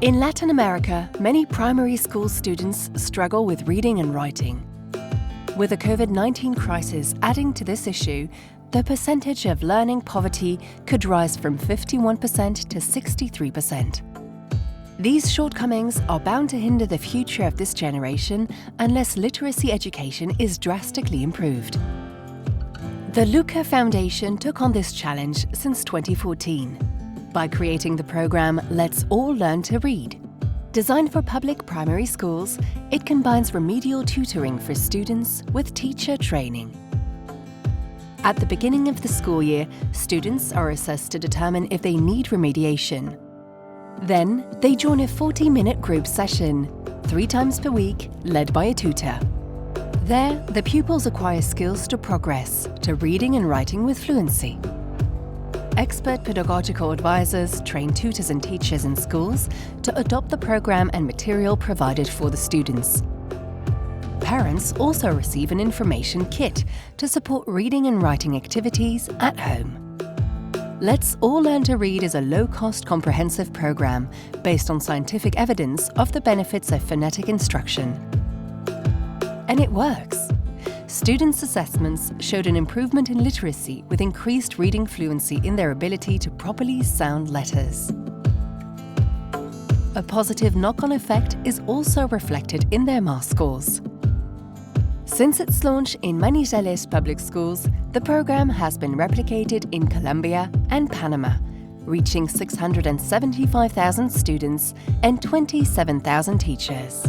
In Latin America, many primary school students struggle with reading and writing. With the COVID-19 crisis adding to this issue, the percentage of learning poverty could rise from 51% to 63%. These shortcomings are bound to hinder the future of this generation unless literacy education is drastically improved. The Luca Foundation took on this challenge since 2014 by creating the program Let's All Learn to Read. Designed for public primary schools, it combines remedial tutoring for students with teacher training. At the beginning of the school year, students are assessed to determine if they need remediation. Then, they join a 40-minute group session, 3 times per week, led by a tutor. There, the pupils acquire skills to progress to reading and writing with fluency. Expert pedagogical advisors train tutors and teachers in schools to adopt the program and material provided for the students. Parents also receive an information kit to support reading and writing activities at home. Let's All Learn to Read is a low-cost comprehensive program based on scientific evidence of the benefits of phonetic instruction. And it works. Students' assessments showed an improvement in literacy with increased reading fluency in their ability to properly sound letters. A positive knock-on effect is also reflected in their math scores. Since its launch in Manizales public schools, the program has been replicated in Colombia and Panama, reaching 675,000 students and 27,000 teachers.